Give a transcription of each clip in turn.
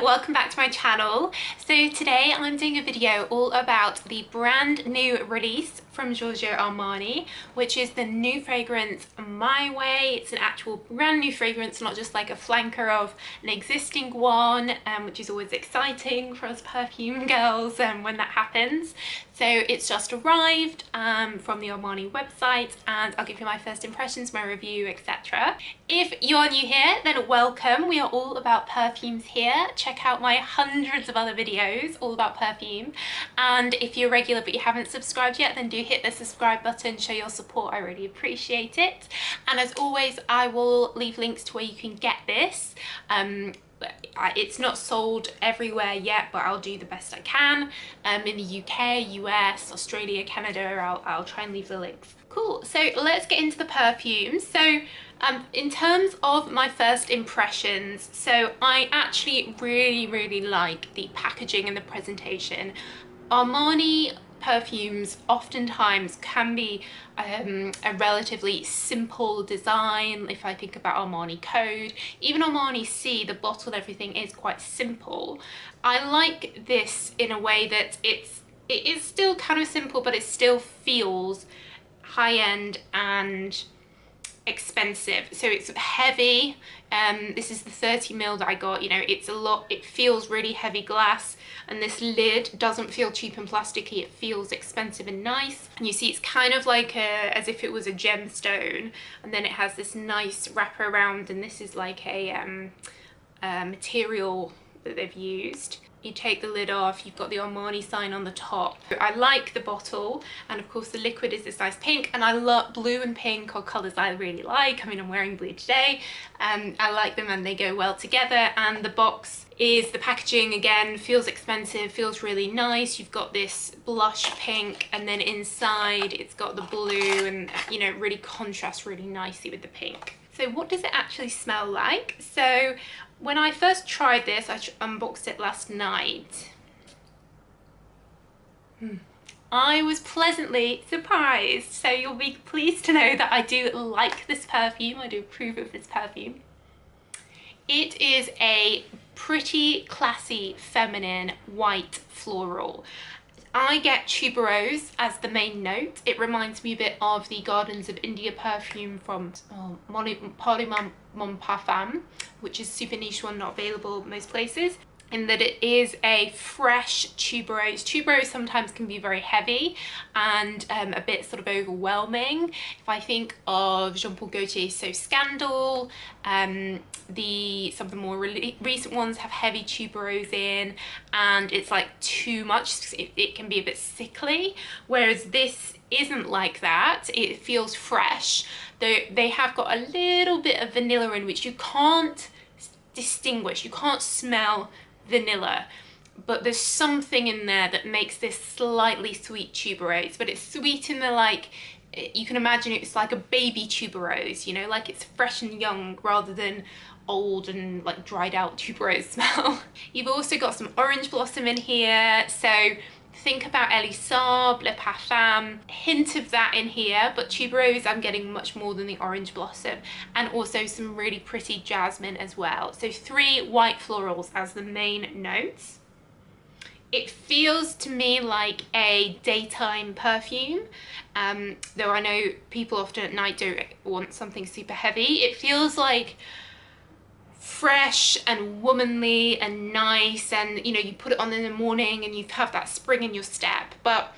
welcome back to my channel. So today I'm doing a video all about the brand new release from Giorgio Armani, which is the new fragrance My Way. It's an actual brand new fragrance, not just like a flanker of an existing one, which is always exciting for us perfume girls when that happens. So it's just arrived from the Armani website, and I'll give you my first impressions, my review, etc. If you're new here, then welcome. We are all about perfumes here. Check out my hundreds of other videos all about perfume. And if you're regular but you haven't subscribed yet, then do hit the subscribe button, show your support. I really appreciate it. And as always, I will leave links to where you can get this. It's not sold everywhere yet, but I'll do the best I can. In the UK, US, Australia, Canada, I'll try and leave the links. Cool, so let's get into the perfumes. So in terms of my first impressions, so I actually really like the packaging and the presentation. Armani perfumes oftentimes can be a relatively simple design. If I think about Armani Code, even Armani C, the bottle and everything is quite simple. I like this in a way that it is still kind of simple, but it still feels high-end and expensive. So it's heavy. This is the 30 ml that I got. You know, it's a lot. It feels really heavy glass, and this lid doesn't feel cheap and plasticky. It feels expensive and nice. And you see it's kind of like as if it was a gemstone, and then it has this nice wrapper around, and this is like a material that they've used. You take the lid off, you've got the Armani sign on the top. I like the bottle, and of course the liquid is this nice pink, and I love blue and pink are colours I really like. I mean, I'm wearing blue today, and I like them and they go well together. And the box is, the packaging again feels expensive, feels really nice. You've got this blush pink, and then inside it's got the blue, and you know, really contrasts really nicely with the pink. So what does it actually smell like? So when I first tried this, I unboxed it last night. I was pleasantly surprised. So you'll be pleased to know that I do like this perfume. I do approve of this perfume. It is a pretty classy, feminine, white floral. I get tuberose as the main note. It reminds me a bit of the Gardens of India perfume from Parfum, which is a super niche one, not available most places, in that it is a fresh tuberose. Tuberose sometimes can be very heavy and a bit sort of overwhelming. If I think of Jean Paul Gaultier's So Scandal, some of the more recent ones have heavy tuberose in, and it's like too much. It can be a bit sickly, whereas this isn't like that. It feels fresh. They have got a little bit of vanilla in, which you can't distinguish. You can't smell vanilla, but there's something in there that makes this slightly sweet tuberose, but it's sweet in the, like, you can imagine it's like a baby tuberose, you know, like it's fresh and young rather than old and like dried out tuberose smell. You've also got some orange blossom in here, so think about Elisab, Le Parfum, hint of that in here, but tuberose I'm getting much more than the orange blossom, and also some really pretty jasmine as well. So 3 white florals as the main notes. It feels to me like a daytime perfume, though I know people often at night don't want something super heavy. It feels like fresh and womanly and nice, and you know, you put it on in the morning and you have that spring in your step, but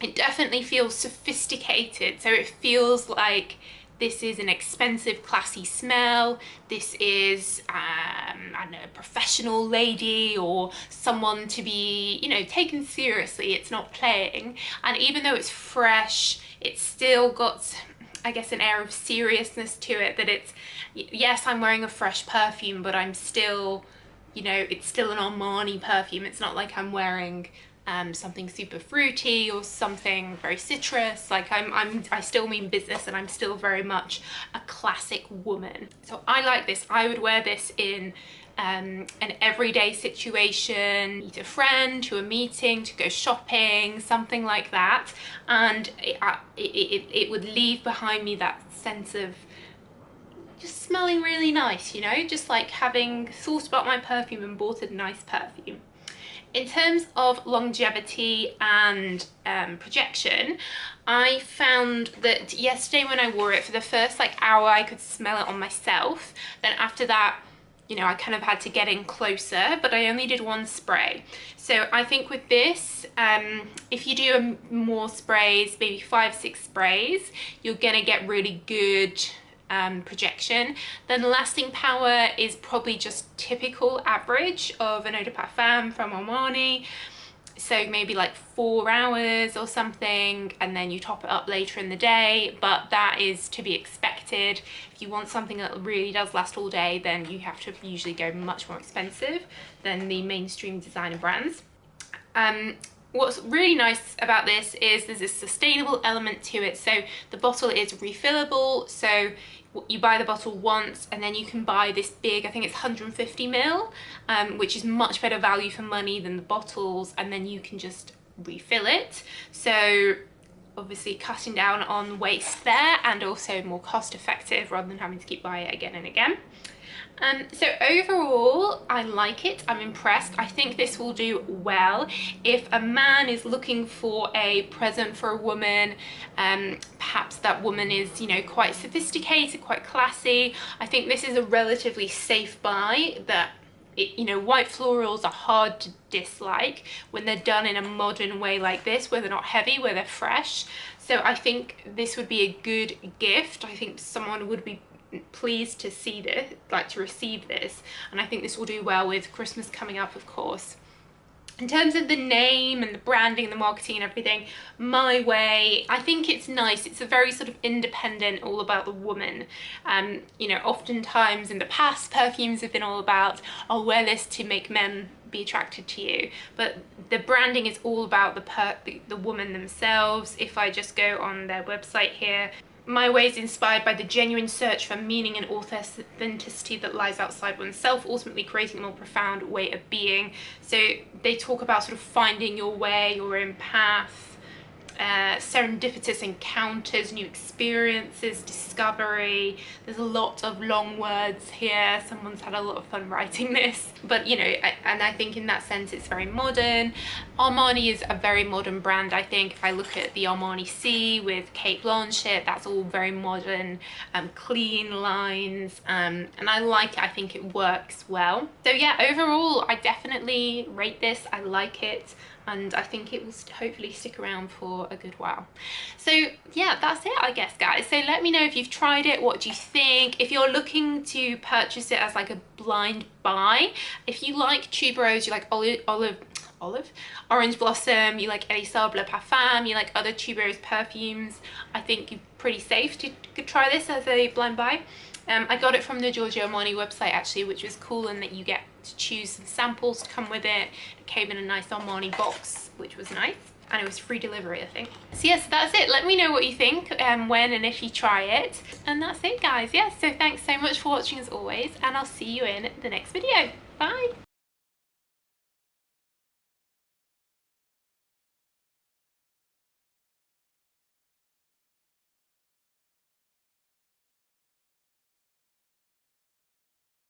it definitely feels sophisticated. So it feels like this is an expensive, classy smell. This is, I don't know, a professional lady or someone to be, you know, taken seriously. It's not playing. And even though it's fresh, it's still got, I guess, an air of seriousness to it, that it's, yes, I'm wearing a fresh perfume, but I'm still, you know, it's still an Armani perfume. It's not like I'm wearing something super fruity or something very citrus. Like I still mean business, and I'm still very much a classic woman. So I like this. I would wear this in an everyday situation, meet a friend, to a meeting, to go shopping, something like that, and it would leave behind me that sense of just smelling really nice, you know, just like having thought about my perfume and bought a nice perfume. In terms of longevity and projection, I found that yesterday when I wore it, for the first like hour I could smell it on myself. Then after that, you know, I kind of had to get in closer, but I only did one spray. So I think with this, if you do more sprays, maybe 5-6 sprays, you're gonna get really good projection. Then lasting power is probably just typical average of an eau de parfum from Armani. So maybe like 4 hours or something, and then you top it up later in the day, but that is to be expected. If you want something that really does last all day, then you have to usually go much more expensive than the mainstream designer brands. What's really nice about this is there's a sustainable element to it. So the bottle is refillable, so you buy the bottle once and then you can buy this big, I think it's 150 ml, which is much better value for money than the bottles, and then you can just refill it. So obviously cutting down on waste there, and also more cost effective rather than having to keep buying it again and again. So overall, I like it. I'm impressed. I think this will do well if a man is looking for a present for a woman. Perhaps that woman is, you know, quite sophisticated, quite classy. I think this is a relatively safe buy. That you know, white florals are hard to dislike when they're done in a modern way like this, where they're not heavy, where they're fresh. So I think this would be a good gift. I think someone would be pleased to see this, like to receive this, and I think this will do well with Christmas coming up, of course. In terms of the name and the branding and the marketing and everything, My Way, I think it's nice. It's a very sort of independent, all about the woman. You know, oftentimes in the past, perfumes have been all about, I'll wear this to make men be attracted to you, but the branding is all about the woman themselves. If I just go on their website here, My Way is inspired by the genuine search for meaning and authenticity that lies outside oneself, ultimately creating a more profound way of being. So they talk about sort of finding your way, your own path, serendipitous encounters, new experiences, discovery. There's a lot of long words here. Someone's had a lot of fun writing this, but you know, and I think in that sense it's very modern. Armani is a very modern brand. I think if I look at the Armani C with Kate Blanchett, that's all very modern, clean lines, and I like it. I think it works well. So yeah, overall I definitely rate this. I like it, and I think it will hopefully stick around for a good while. So yeah, that's it, I guess, guys. So let me know if you've tried it. What do you think? If you're looking to purchase it as like a blind buy, if you like tuberose, you like Orange Blossom, you like Is Refillable Parfum, you like other tuberose perfumes, I think you're pretty safe to try this as a blind buy. I got it from the GIORGIO Armani website actually, which was cool, in that you get to choose some samples to come with it. It came in a nice Armani box, which was nice, and it was free delivery, I think. So yes, that's it. Let me know what you think, when and if you try it. And that's it, guys. Yes, so thanks so much for watching as always, and I'll see you in the next video. Bye!